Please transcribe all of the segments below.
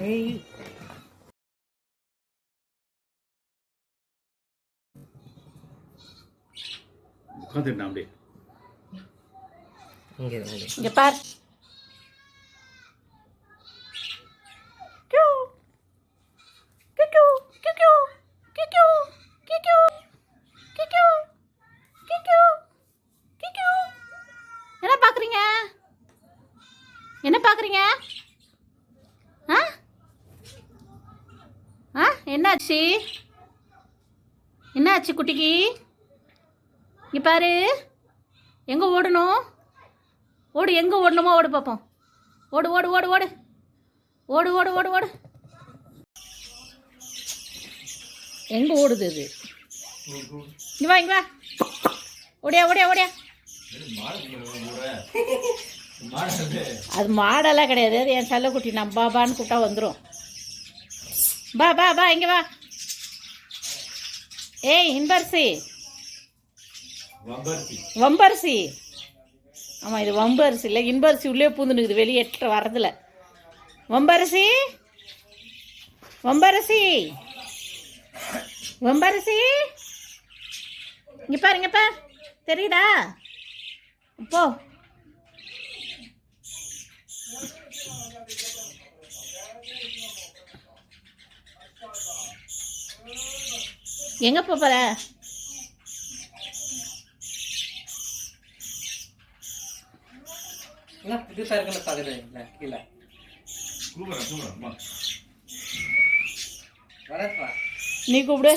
ஏய் உட்காந்துட்டேன் அப்படியே. இங்க பார். என்ன பாக்குறீங்க? என்ன பாக்குறீங்க? என்னாச்சு? என்னாச்சு குட்டிக்கு? இங்க பாரு. எங்க ஓடணும்? ஓடு. எங்க ஓடணுமோ ஓடு பார்ப்போம். ஓடு ஓடு ஓடு ஓடு ஓடு ஓடு ஓடு ஓடு. எங்க ஓடுது அது? இங்க வா இங்க வா. ஓடியா ஓடியா ஓடியா. அது மாடெல்லாம் கிடையாது. அது என் செல்லக்குட்டி. நான் பாபான்னு கூப்பிட்டா வந்துடும். பா பா பா இங்க வா. ஏய் இன்பரிசி. வம்பரிசி. ஆமாம், இது வம்பரிசி இல்லை, இன்பரிசி. உள்ளே பூந்துனுக்குது, வெளியே வரதில்ல. வம்பரிசி வம்பரிசி வம்பரிசி. இங்க பாருங்கப்பா, தெரியுதா? போ. எங்க போற? புதுசா இருக்குன்னு பாக்குறேன். கீழே நீ கூப்பிடு.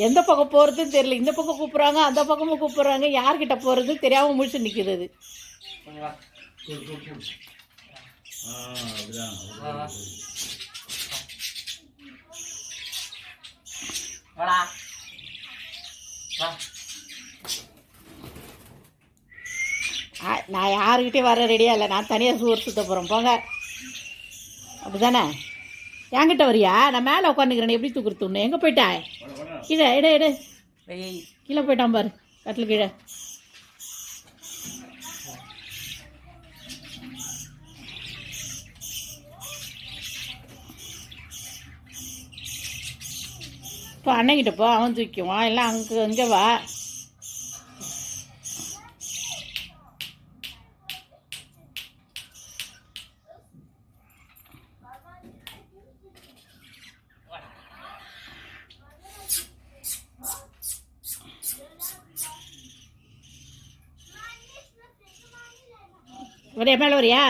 எந்த பக்கம் போறதுன்னு தெரியல. இந்த பக்கம் கூப்பிடுறாங்க, அந்த பக்கமும் கூப்பிடுறாங்க. யார்கிட்ட போறது தெரியாம முடிச்சு நிக்குது அது. நான் யாருக்கிட்டே வர ரெடியா இல்லை. நான் தனியாக சூர் சுத்த போகிறேன். போங்க. அப்படிதானே? என்கிட்ட வரியா? நான் மேலே உட்காந்துக்கிறேன். எப்படி தூக்குறது ஒன்று? எங்கே போயிட்டா? கீழே இட இட. கீழே போயிட்டான் பாரு, கட்டில் கீழே. இப்போ அண்ணங்கிட்ட போ, அவன் தூக்குவான். இல்லை அங்கே வா. வரியா? மேலே வரியா?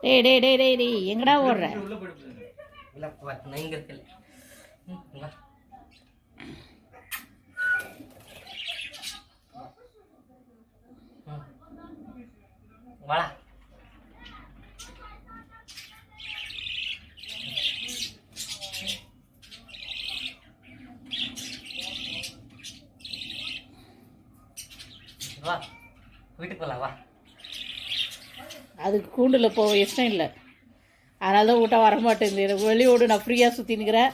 டேய் டேய் டேய் டேய் டேய், எங்கடா ஓடுற? வாடா. வா, வீட்டுக்கு போகலாம். வா. அதுக்கு கூண்டில் போக இஷ்டம் இல்லை. அதனால தான் வீட்டை வரமாட்டேங்குது. எனக்கு வெளியோடு நான் ஃப்ரீயாக சுற்றினுக்கிறேன்.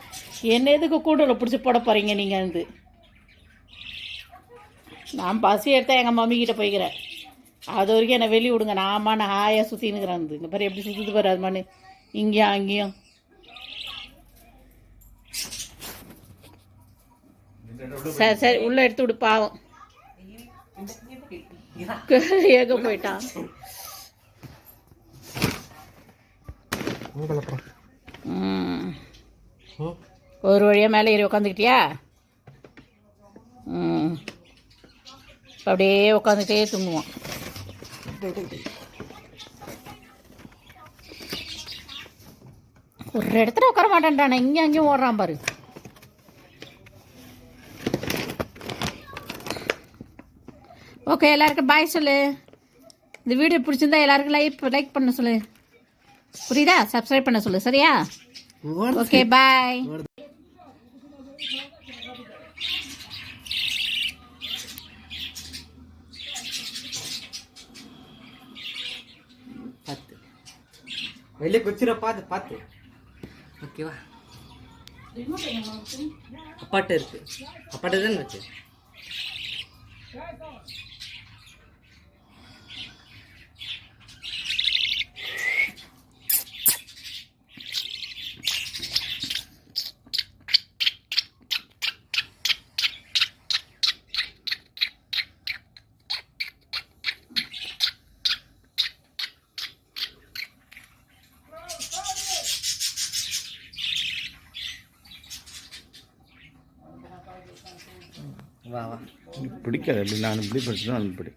என்ன எதுக்கு கூண்டில் பிடிச்சி போட போகிறீங்க நீங்கள்? வந்து நான் பசி எடுத்தால் எங்கள் மம்மிக்கிட்ட போய்க்கிறேன். அது வரைக்கும் என்னை வெளியே விடுங்க. நான் ஹாயாக சுற்றினுக்கிறேன். வந்து இந்த பாரு எப்படி சுற்றுது பாரு. அது மாதிரி இங்கேயும் அங்கேயும். சரி சரி, உள்ளே எடுத்து விடு. பாவம் எங்க போயிட்டான்? ஒரு வழியாக மேலே ஏறி உக்காந்துக்கிட்டியா? அப்படியே உட்காந்துட்டே தூங்குவான். ஒரு இடத்துல உட்கார மாட்டேன்டானே. இங்கே அங்கேயும் ஓடுறான் பாரு. ஓகே, எல்லாருக்கும் பாய் சொல்லு. இந்த வீடியோ பிடிச்சிருந்தா எல்லாருக்கும் லைக் பண்ண சொல்லு. புரியுதா? சப்ஸ்கிரைப் பண்ண சொல்லு. சரியா? ஓகே, பாய். வெளியே குச்சிர பார்த்து. ஓகேவா? அப்பாட்ட இருக்கு. அப்பாட்ட தானே இருக்கு. வா வா. பிடிக்காது அப்படி நான் இப்படி படிச்சுனா அது பிடி